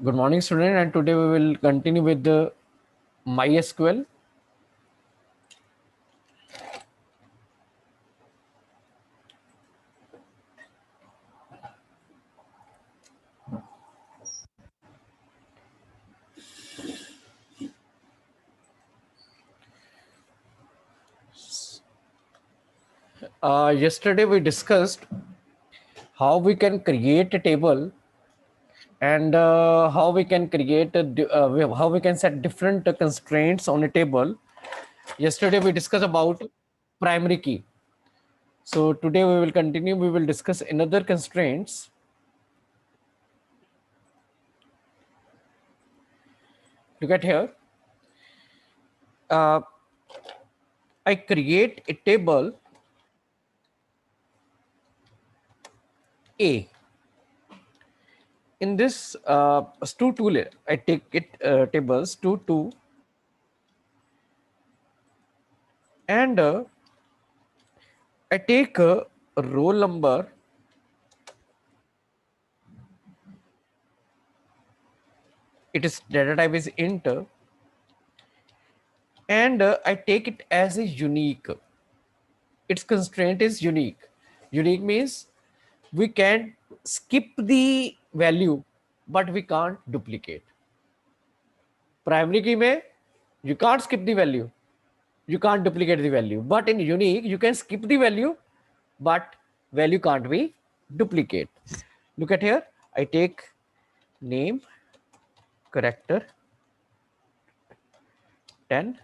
Good morning, student, and today we will continue with the MySQL. Yesterday we discussed how we can create a table and how we can create how we can set different constraints on a table. Yesterday we discussed about primary key. So today we will continue. We will discuss another constraints. Look at here. Uh, I create a table A. In this stu tool, I take it tables stu2 and I take a roll number. It is data type is int, and I take it as a unique. Its constraint is unique. Unique means we can skip the value, but we can't duplicate. Primary key में you can't skip the value, you can't duplicate the value. But in unique, you can skip the value, but value can't be duplicate. Look at here. I take name, character 10.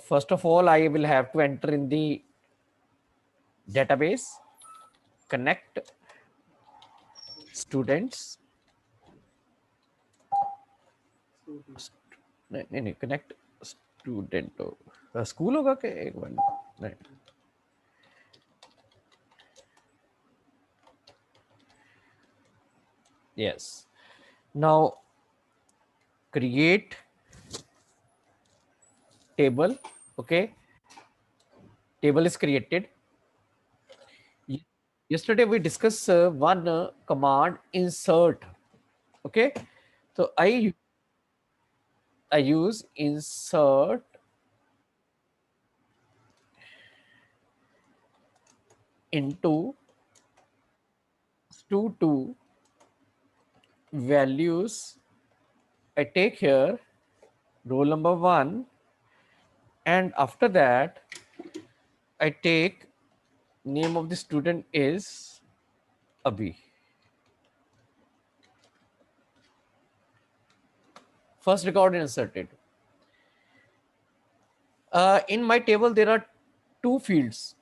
First of all, I will have to enter in the database, connect students. नहीं नहीं connect student school होगा क्या एक minute नहीं yes now create table. Okay, table is created. Yesterday we discussed one command insert. Okay, so I use insert into stu2 values. I take here roll number 1, and after that I take name of the student is Abhi. First record inserted. In my table there are two fields.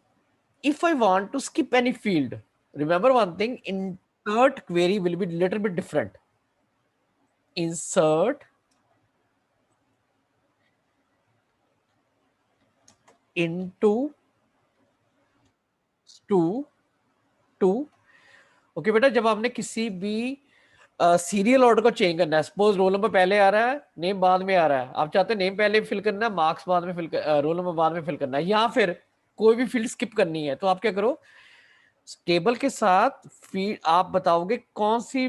If I want to skip any field, remember one thing, insert query will be little bit different. Insert into stu2. Okay बेटा, जब आपने किसी भी serial order को change करना है, suppose roll number पहले आ रहा है, नेम बाद में आ रहा है, आप चाहते हैं नेम पहले फिल करना है, मार्क्स बाद में फिल रोल नंबर बाद में फिल करना है, या फिर कोई भी फील्ड स्किप करनी है, तो आप क्या करो, टेबल के साथ फील्ड आप बताओगे कौन सी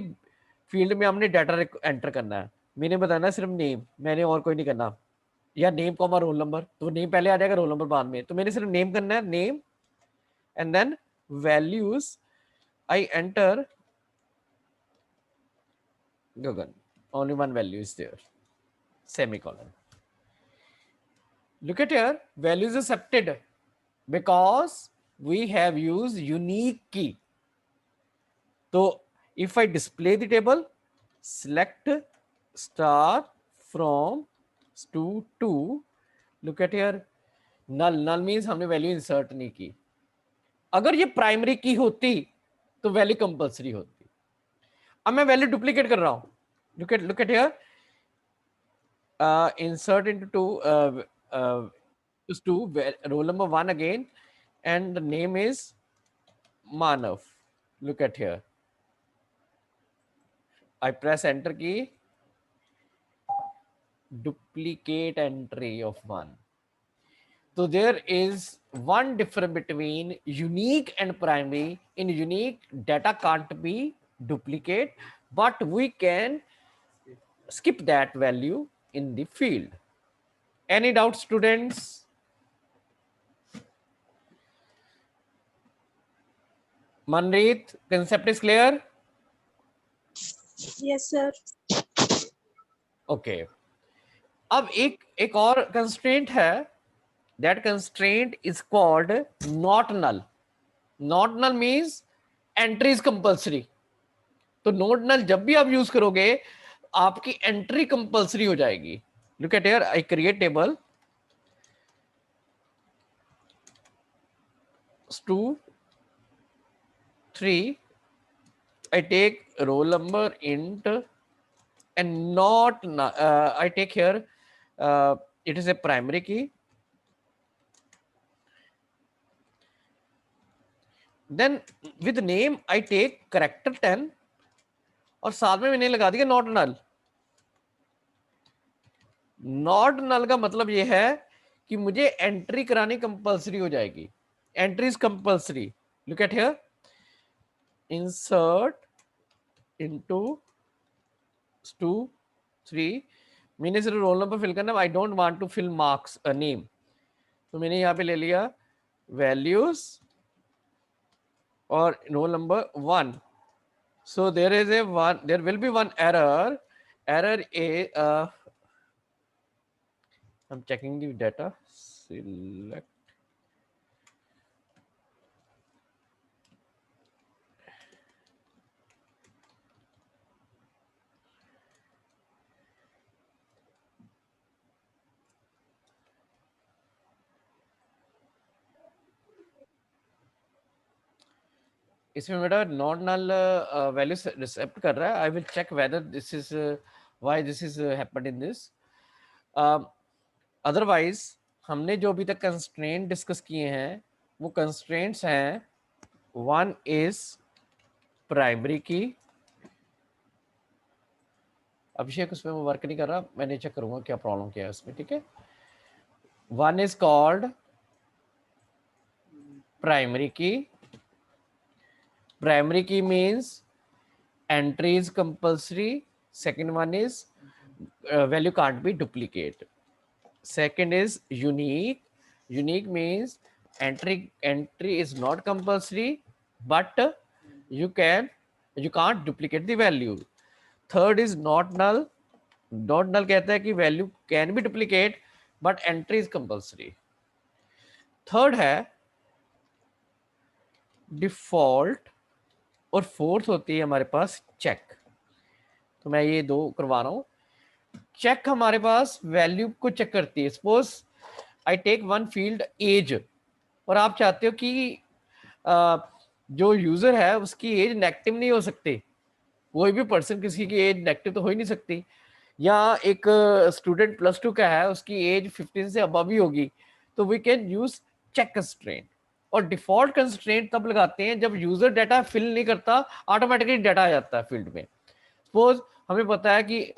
फील्ड में हमने डाटा एंटर करना है। मैंने बताना है सिर्फ नेम, मैंने और कोई नहीं करना, या नेम कॉमा रोल नंबर, तो नेम पहले आ जाएगा, रोल नंबर बाद में, तो मैंने सिर्फ नेम करना है, name and then values I enter Gagan. Only one value is there. Semicolon. Look at here. Values accepted because we have used unique key. So if I display the table, select star from stu2. Look at here. Null. Null means हमने value insert नहीं की. अगर ये primary की होती तो value compulsory होती. अब मैं वैल्यू डुप्लीकेट कर रहा हूं. Look at here. Insert into two roll number 1 again, and the name is Manav. Look at here. I press enter key, duplicate entry of 1. So there is one difference between unique and primary. In unique, data can't be duplicate, but we can skip that value in the field. Any doubt, students? Manpreet, concept is clear? Yes, sir. Okay. अब एक और constraint है. That constraint is called not null. Not null means entry is compulsory. तो note नल जब भी आप use करोगे आपकी एंट्री कंपल्सरी हो जाएगी. Look at here, I create table stu 3, I take roll number int and not I take here it is a primary key. Then with name I take character 10 और साथ में मैंने लगा दिया नॉट नल. नॉट नल का मतलब ये है कि मुझे एंट्री करानी कंपल्सरी हो जाएगी. Entry is compulsory. Look at here, insert into stu 3. मैंने सिर्फ रोल नंबर फिल करना. I don't want to fill marks name. तो मैंने यहाँ पे ले लिया वैल्यूज और roll number 1. So there is a one, there will be one error. Error A, I'm checking the data. Select. इसमें बेटा नॉट नल वैल्यू रिसेप्ट कर रहा है. I will check whether this is why this is happened in this. Otherwise हमने जो अभी तक constraint discuss किए हैं वो कंस्ट्रेंट्स हैं. वन इज प्राइमरी की. अभिषेक उसमें वो वर्क नहीं कर रहा. मैंने चेक करूंगा क्या प्रॉब्लम क्या है उसमें. ठीक है. वन इज कॉल्ड प्राइमरी की. Primary key means entry is compulsory. Second one is value can't be duplicate. Second is unique. Unique means entry is not compulsory, but you can't duplicate the value. Third is not null. Not null कहता है कि value can be duplicate, but entry is compulsory. Third है default. और fourth होती है हमारे पास check. तो मैं ये दो करवा रहा हूं. चेक हमारे पास वैल्यू को चेक करती है. Suppose I take one field age और आप चाहते हो कि जो यूजर है उसकी एज नेगेटिव नहीं हो सकती. कोई भी पर्सन किसी की एज नेगेटिव तो हो ही नहीं सकती. या एक स्टूडेंट +2 का है उसकी एज 15 से अबव ही होगी. तो we can use check constraint. और डिफॉल्ट कंस्ट्रेंट तब लगाते हैं जब यूजर डाटा फिल नहीं करता, ऑटोमेटिकली डाटा आ जाता है फील्ड में. सपोज हमें पता है कि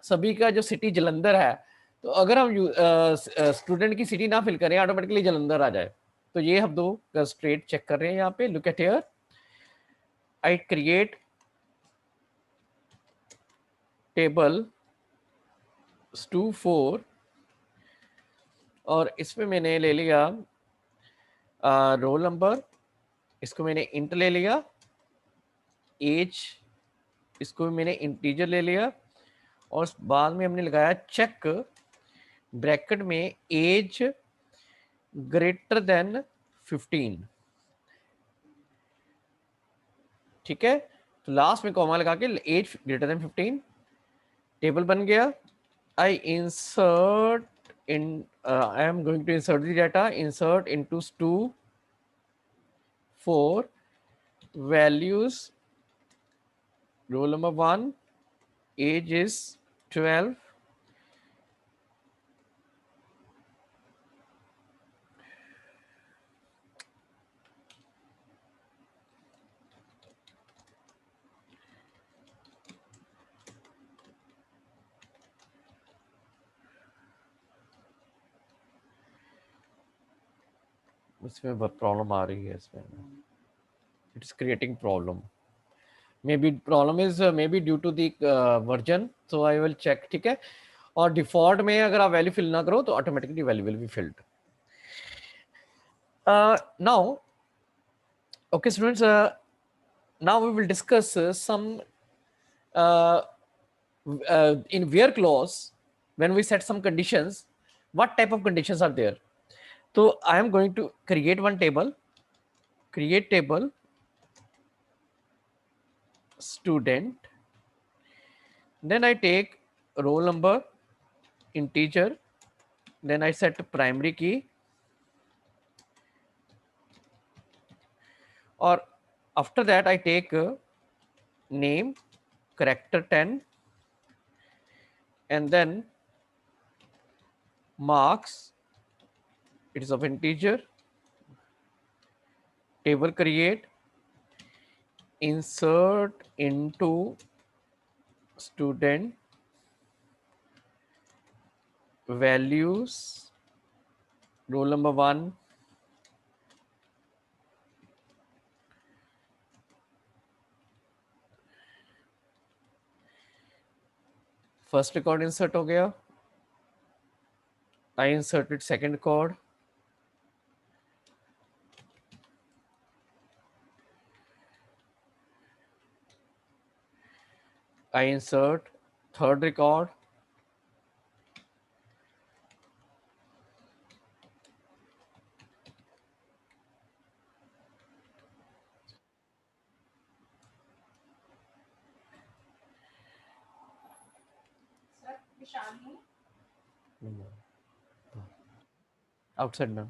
सभी का जो सिटी जलंधर है, तो अगर हम स्टूडेंट की सिटी ना फिल करें ऑटोमेटिकली जलंधर आ जाए. तो ये हम दो कंस्ट्रेंट चेक कर रहे हैं यहाँ पे. Look at here, I create table stu 4 और इसमें मैंने ले लिया रोल नंबर. इसको मैंने इंट ले लिया. एज इसको मैंने इंटीजर ले लिया. और बाद में हमने लगाया चेक ब्रैकेट में एज ग्रेटर देन 15. ठीक है. तो लास्ट में कॉमा लगा के एज ग्रेटर देन 15. टेबल बन गया. I insert in I am going to insert the data. Insert into stu 4 values. Roll number 1, age is 12. इसमें बहुत प्रॉब्लम आ रही है इसमें, it is creating problem, maybe problem is maybe due to the version, so I will check, ठीक है। और default में अगर आप वैल्यू फिल ना करो तो automatically value will be filled. Now okay students, now we will discuss some uh, in where clause, when we set some conditions, what type of conditions are there. So I am going to create one table, create table student, then I take roll number integer, then I set primary key, or after that I take name character 10, and then marks, it is of integer, table create, insert into student values, roll number 1, first record insert हो गया, I inserted second record, I insert third record, outside ma'am.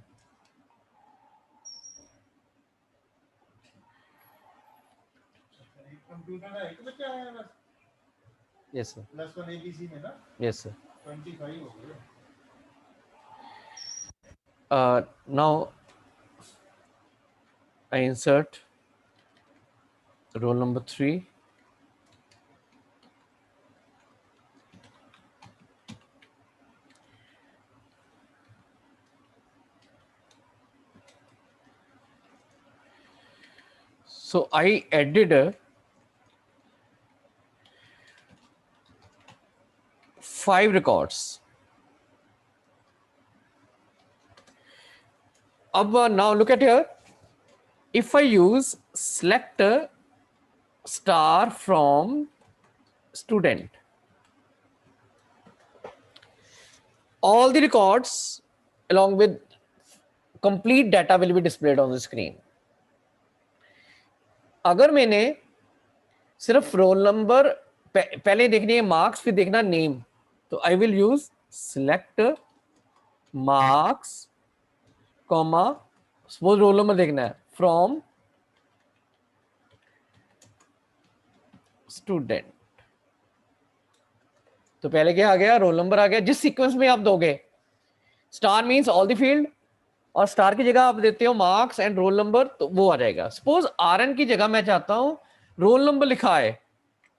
Computer है एक बच्चा है बस, Yes sir. +1 ABC में ना Yes sir. 25 हो गए। Now I insert roll number 3, so I added 5 records. Now look at here, if I use select star from student, all the records along with complete data will be displayed on the screen. अगर मैंने सिर्फ roll number पहले देखनी है, marks फिर देखना name, तो I will use select marks comma, suppose roll number देखना है फ्रॉम स्टूडेंट, तो पहले क्या आ गया, रोल नंबर आ गया। जिस सीक्वेंस में आप दोगे, star means all the field, और स्टार की जगह आप देते हो मार्क्स एंड रोल नंबर, तो वो आ जाएगा। सपोज आरएन की जगह मैं चाहता हूं रोल नंबर लिखा है,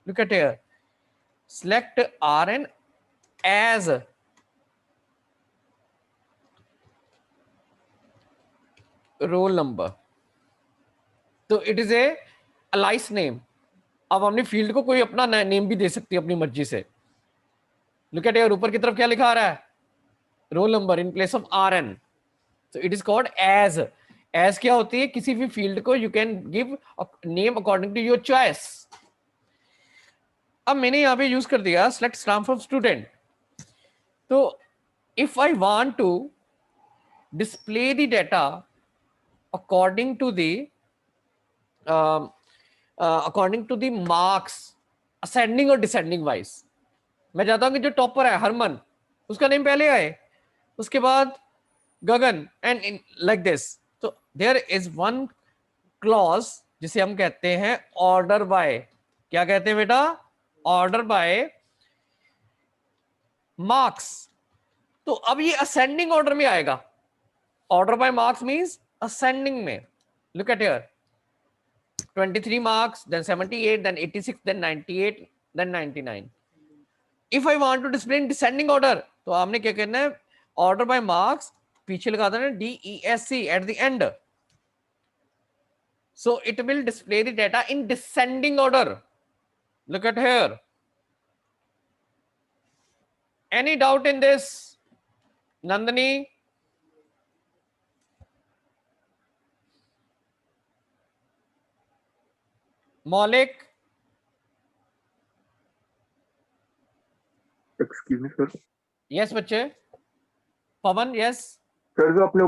look at here, select rn as roll number, तो it is a Alice name. अब अपनी फील्ड को कोई अपना नेम भी दे सकती है अपनी मर्जी से। लुक एट हियर, ऊपर की तरफ क्या लिखा आ रहा है, roll number in place of rn, so it is called as। as क्या होती है, किसी भी फील्ड को you can give name according to your choice. अब मैंने यहां पे यूज कर दिया सेलेक्ट स्टार फ्रॉम स्टूडेंट, तो if I want to display the data according to the according to the marks ascending और डिसेंडिंग वाइज, मैं चाहता हूं कि जो टॉपर है हरमन, उसका नेम पहले आए, उसके बाद गगन, एंड लाइक दिस। तो देयर इज वन क्लॉज जिसे हम कहते हैं ऑर्डर बाय, क्या कहते हैं बेटा, ऑर्डर बाय मार्क्स। तो अब ये असेंडिंग ऑर्डर में आएगा, order by marks means ascending में। Look at here, 23 marks, then 78, then 86, then 98, then 99. If I want to display in descending order, तो आपने क्या करना है, ऑर्डर बाय मार्क्स पीछे लगा देना DESC at the end. So it will display the data in descending order. Look at here. Any doubt in this, Nandini? Maulik? Excuse me sir. Yes, बच्चे। पवन, yes. Sir जो आपने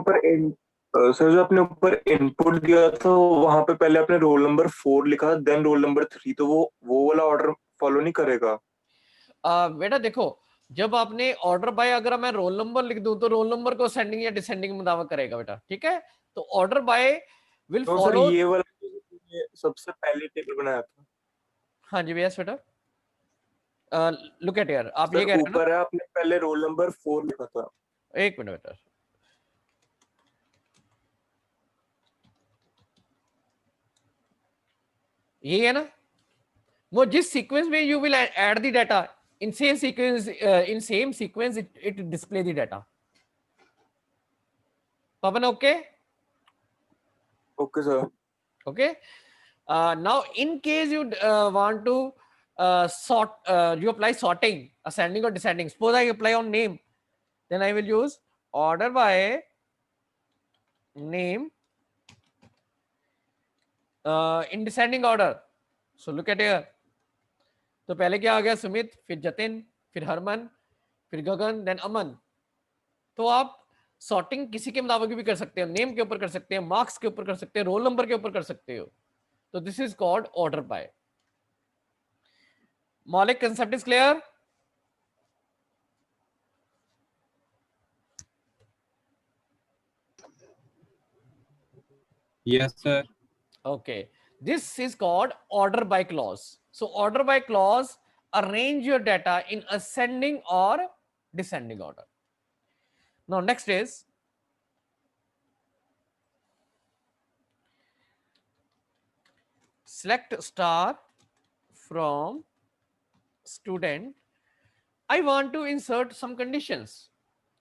ऊपर input दिया था वहां पे पहले आपने रोल नंबर 4 लिखा देन रोल नंबर 3, तो वो वाला ऑर्डर फॉलो नहीं करेगा? बेटा देखो, जब आपने ऑर्डर बाय, अगर मैं रोल नंबर लिख दूं तो रोल नंबर को असेंडिंग या डिसेंडिंग मुताबिक करेगा बेटा, ठीक है। तो ऑर्डर बाय विल तो सर फॉलो। ये वाला ये सबसे पहले टेबल बनाया था। हाँ जी, यस बेटा। लुक एट यार, आप ये सर कह रहे हो ऊपर है आपने पहले रोल नंबर 4 लिखा था। ना, एक मिनट बेटा, यही है ना। वो जिस सीक्वेंस में you will add the data, in same sequence it display the data. Pawan, okay? Okay sir. Okay. Now in case you want to sort, you apply sorting, ascending or descending. Suppose I apply on name, then I will use order by name in descending order. So look at here. तो पहले क्या आ गया? सुमित, फिर जतिन, फिर हरमन, फिर गगन, then अमन। तो आप sorting किसी के मुताबिक भी कर सकते हो, नेम के ऊपर कर सकते हैं, मार्क्स के ऊपर कर सकते हैं, रोल नंबर के ऊपर कर सकते हो। तो this is called order by. Maulik, concept is clear? Yes, sir. Okay. This is called order by clause. So order by clause, arrange your data in ascending or descending order. Now next is select star from student. I want to insert some conditions.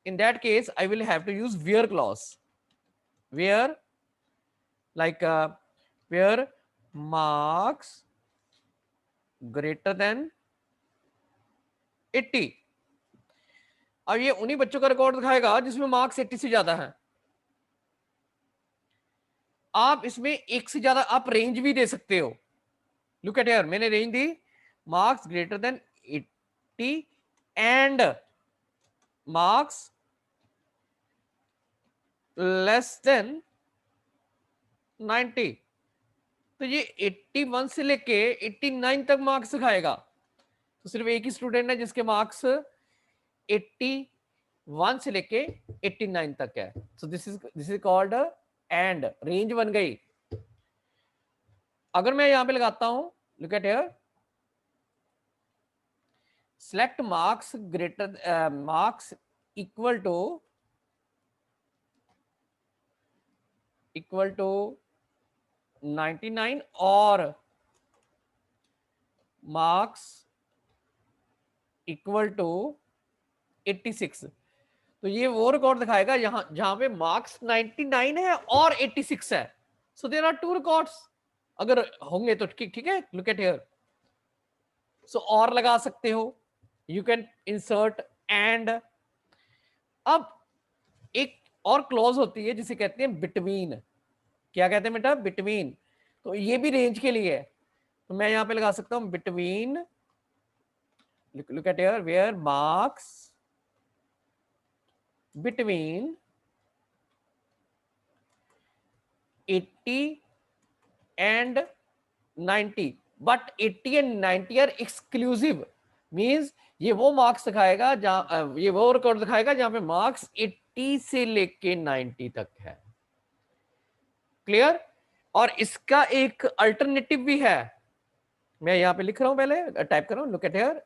In that case, I will have to use where clause. Where, like where marks greater than 80। अब ये उन्हीं बच्चों का record दिखाएगा जिसमें marks 80 से ज्यादा है। आप इसमें एक से ज्यादा आप रेंज भी दे सकते हो। लुक एट हियर, मैंने range the marks greater then 80 and marks less than 90। तो ये 81 से लेके 89 तक मार्क्स दिखाएगा। तो सिर्फ एक ही स्टूडेंट है जिसके मार्क्स 81 से लेके 89 तक है। So this is called and, range बन गई। अगर मैं यहां पे लगाता हूं, look at here, select marks greater marks equal to 99 or marks equal to 86। तो ये वो रिकॉर्ड दिखाएगा जहां पे मार्क्स 99 है और 86 है। So there are two records अगर होंगे तो ठीक है। लुक एट हियर, सो और लगा सकते हो, यू कैन इंसर्ट एंड। अब एक और क्लॉज होती है जिसे कहते हैं बिटवीन। क्या कहते हैं बेटा? बिटवीन। तो ये भी रेंज के लिए है। तो मैं यहां पे लगा सकता हूं between, look at here, where marks between 80 and 90, but 80 and 90 are exclusive. Means ये वो मार्क्स दिखाएगा जहां, ये वो रिकॉर्ड दिखाएगा जहां पे मार्क्स 80 से लेके 90 तक है। क्लियर? और इसका एक अल्टरनेटिव भी है, मैं यहां पे लिख रहा हूं, पहले टाइप कर रहा हूं, look at here,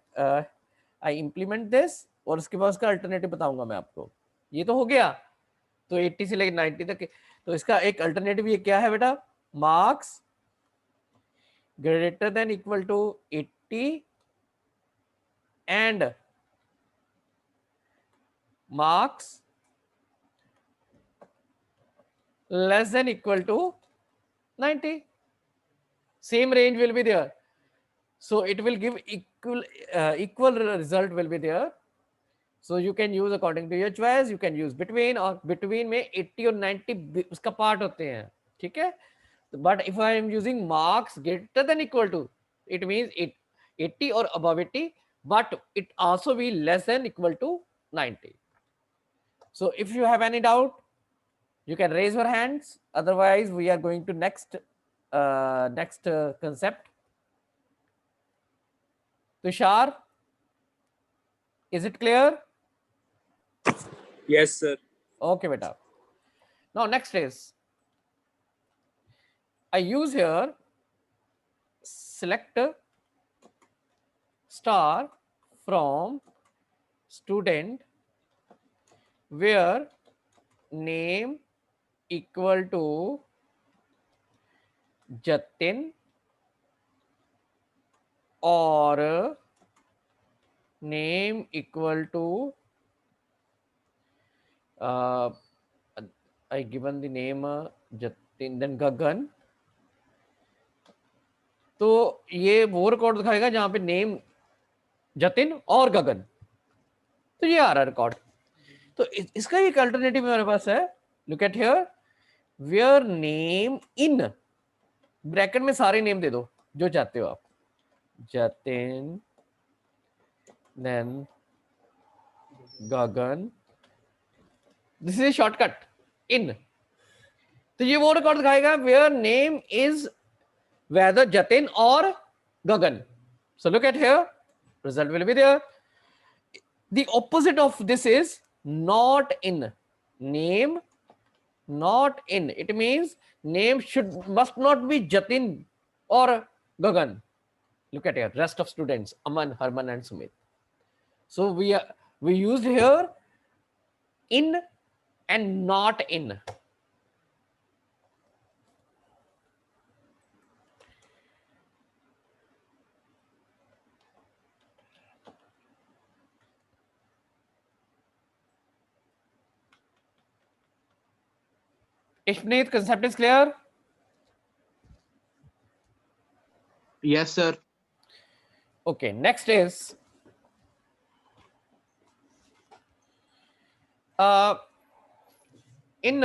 I implement this, और उसके बाद उसका अल्टरनेटिव बताऊंगा मैं आपको। ये तो हो गया, तो 80 से लेकर 90 तक। तो इसका एक अल्टरनेटिव ये क्या है बेटा? Marks greater than equal to 80 and marks less than equal to 90. Same range will be there. So it will give equal result will be there. So you can use according to your choice. You can use between, और between में 80 और 90 उसका part होते हैं, ठीक है? But if I am using marks greater than equal to, it means 80 or above 80, but it also be less than equal to 90. So if you have any doubt, you can raise your hands. Otherwise, we are going to next concept. Tushar, is it clear? Yes, sir. Okay, beta. Now next is, I use here select star from student where name equal to Jatin or name equal to I given the name Jatin then Gagan. तो ये वो record दिखाएगा जहां पे name Jatin और गगन, तो ये आ रहा रिकॉर्ड। तो इसका एक अल्टरनेटिव मेरे पास है, look at here, where name in bracket में सारे नेम दे दो जो चाहते हो आप, Jatin then Gagan, this is shortcut in. तो ये वो रिकॉर्ड दिखाएगा where name is whether Jatin or Gagan. So look at here, result will be there. The opposite of this is not in. Name not in. It means name must not be Jatin or Gagan. Look at here, rest of students, Aman, Harman and Sumit. So we used here in and not in. Ishpreet, concept is clear? Yes, sir. Okay, next is in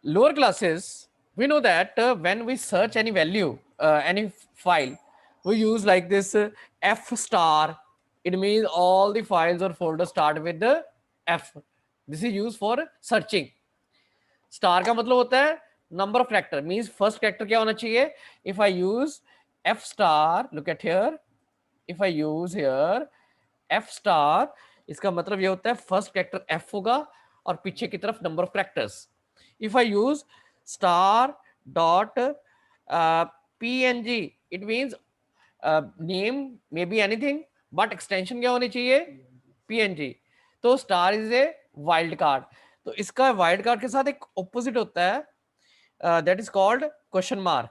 lower classes, we know that when we search any value, any file, we use like this F star. It means all the files or folders start with the F. This is used for searching. Star का मतलब होता है number of character, means first character क्या होना चाहिए। If I use F star, look at here, if I use here F star, इसका मतलब ये होता है फर्स्ट कैरेक्टर एफ होगा और पीछे की तरफ number of characters. If I use star dot PNG, it means name may be anything but extension क्या होनी चाहिए, पीएनजी। तो star is a wild card. तो इसका वाइल्ड कार्ड के साथ एक ऑपोजिट होता है, that is called question mark.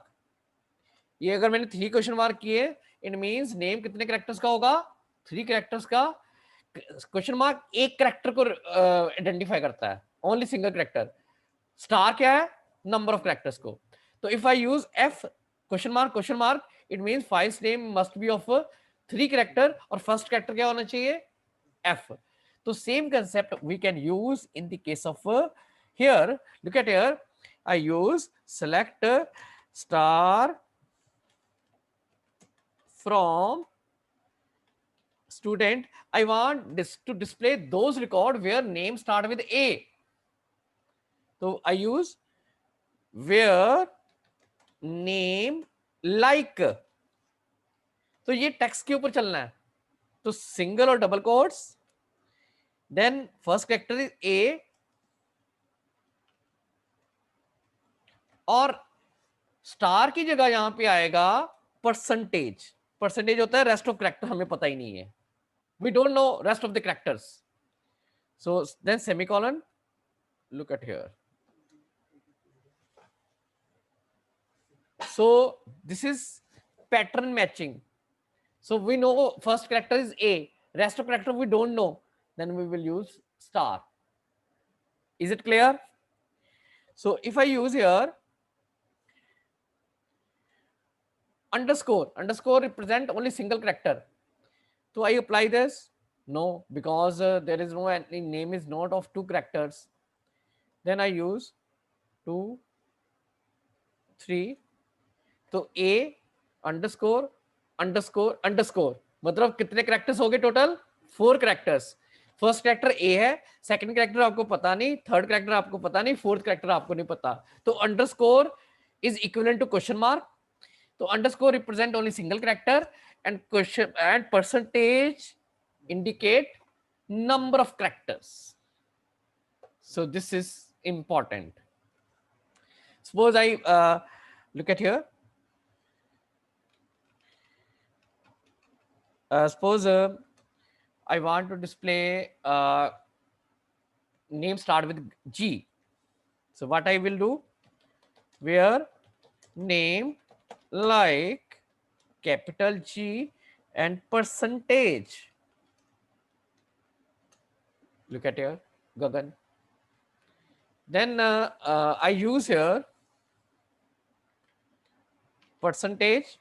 ये अगर मैंने 3 क्वेश्चन मार्क किए, इट मींस नेम कितने कैरेक्टर्स का होगा, 3 कैरेक्टर्स का। क्वेश्चन मार्क एक कैरेक्टर को आइडेंटिफाई करता है, ओनली सिंगल कैरेक्टर। स्टार क्या है, नंबर ऑफ कैरेक्टर्स को। तो if I use F question mark, it means files name must be of 3 character और फर्स्ट कैरेक्टर क्या होना चाहिए, F. So same concept we can use in the case of here. Look at here. I use select star from student. I want this to display those record where name start with A. So I use where name like. तो ये text के ऊपर चलना है, तो single और double quotes, then first character is A और star की जगह यहां पे आएगा परसेंटेज। परसेंटेज होता है रेस्ट ऑफ कैरेक्टर, हमें पता ही नहीं है, we don't know rest of the characters. So then semicolon, look at here. So this is pattern matching. So we know first character is A, rest of character we don't know, then we will use star. Is it clear? So if I use here underscore, underscore represent only single character. So I apply this? No, because there is no any name is not of two characters. Then I use 2, 3. तो A underscore underscore underscore मतलब कितने characters हो गए total? 4 characters. First character A है, second character आपको पता नहीं, third character आपको पता नहीं, फोर्थ कैरेक्टर आपको नहीं पता. तो underscore is equivalent to question mark. तो underscore represent only single character and question and percentage indicate number of characters. So this is important. Suppose I look at here. Suppose I want to display name start with G. So what I will do? Where name like capital G and percentage. Look at here, Gagan. Then I use here percentage.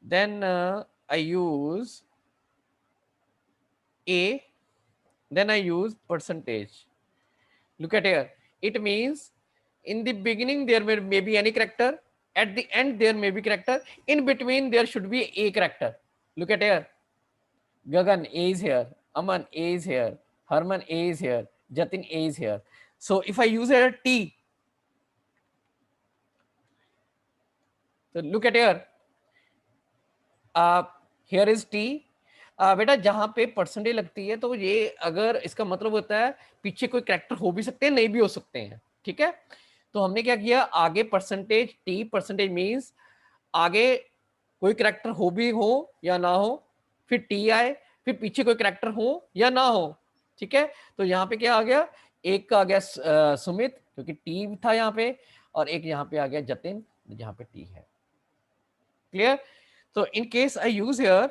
Then I use A. Then I use percentage. Look at here. It means in the beginning there may be any character. At the end there may be character. In between there should be a character. Look at here. Gagan A is here. Aman A is here. Herman A is here. Jatin A is here. So if I use here T. So look at here. Here is T. बेटा जहां पे percentage लगती है तो ये अगर इसका मतलब होता है पीछे कोई कैरेक्टर हो भी सकते हैं, नहीं भी हो सकते हैं. ठीक है, तो हमने क्या किया, आगे परसेंटेज T. परसेंटेज मींस आगे कोई कैरेक्टर हो भी हो या ना हो, फिर T आए, फिर पीछे कोई कैरेक्टर हो या ना हो. ठीक है, तो यहाँ पे क्या आ गया, एक का आ गया सुमित क्योंकि T था यहाँ पे, और एक यहाँ पे आ गया जतिन जहाँ पे T है. Clear? So in case I use here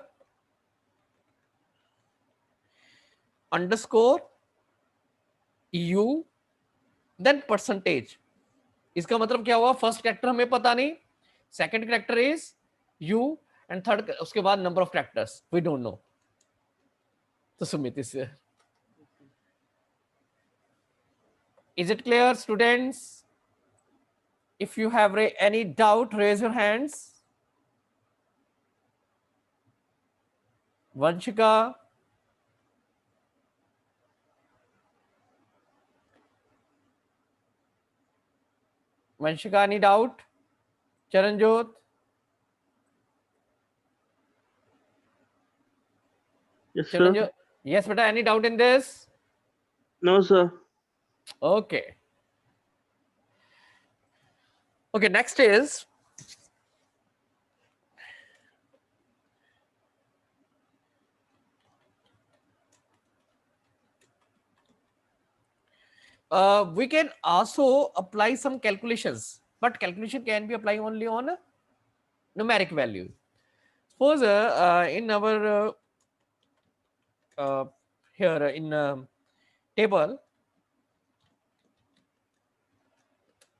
underscore U then percentage, इसका मतलब क्या हुआ, फर्स्ट कैरेक्टर हमें पता नहीं, second character is U and third उसके बाद number of characters we don't know. तो Sumit is it clear students? If you have any doubt raise your hands. Vanshika, Vanshika, any doubt? Charanjot? Yes, sir. Charanjot? Yes, beta, any doubt in this? No, sir. Okay. Okay, next is we can also apply some calculations, but calculation can be applied only on a numeric value. Suppose in our here in table,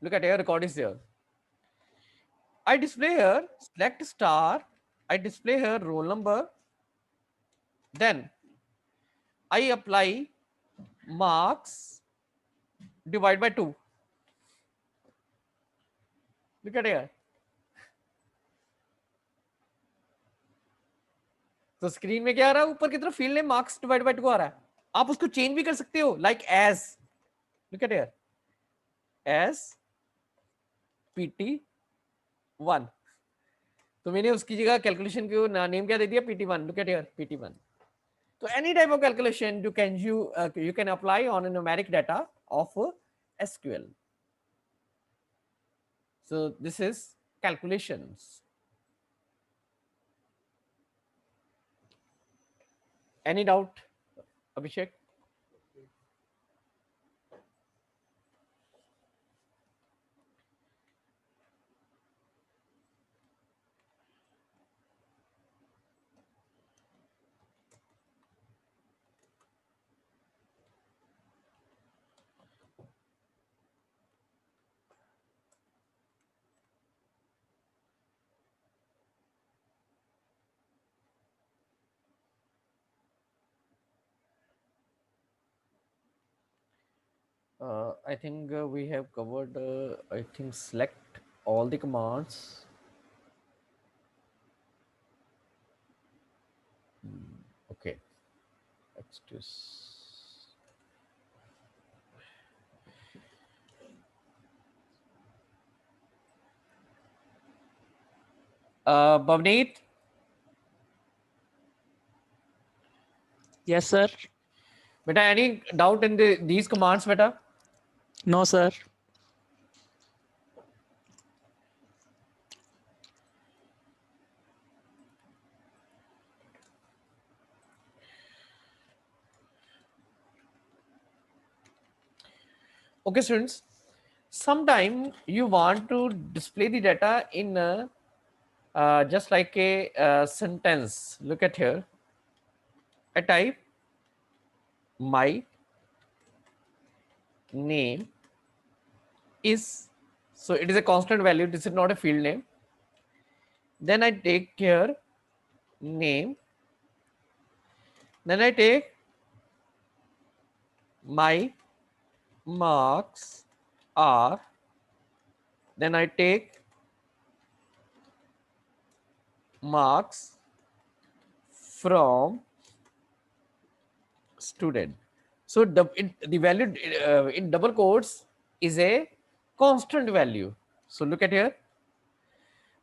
look at here, record is there. I display here select star, I display here roll number, then I apply marks divide by 2. Look at here. तो screen में क्या आ रहा है, ऊपर की तरफ field name marks divide by 2 आ रहा है. आप उसको चेंज भी कर सकते हो, like age, look at here, age PT1. तो मैंने उसकी जगह कैलकुलेशन को नेम क्या दे दिया, PT1. Look at here, PT1. तो any type of calculation you can apply on a numeric data of SQL. So this is calculations. Any doubt, Abhishek? I think we have covered, I think select all the commands. Okay, let's just. Bhavneet, Yes, sir. beta, any doubt in these commands, beta? No, sir. Okay, students. Sometime you want to display the data in just like a sentence. Look at here. I type my name is, so it is a constant value. This is not a field name. Then I take here name. Then I take my marks are. Then I take marks from student. So the value in double quotes is a constant value. So look at here.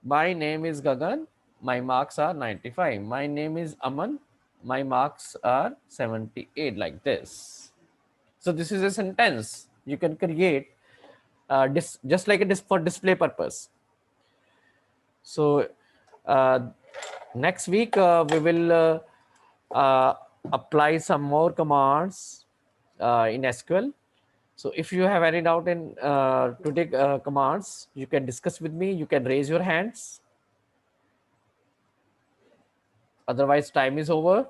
My name is Gagan. My marks are 95. My name is Aman. My marks are 78, like this. So this is a sentence you can create just like a for display purpose. So next week we will apply some more commands in SQL. So if you have any doubt in to take commands, you can discuss with me. You can raise your hands. Otherwise, time is over.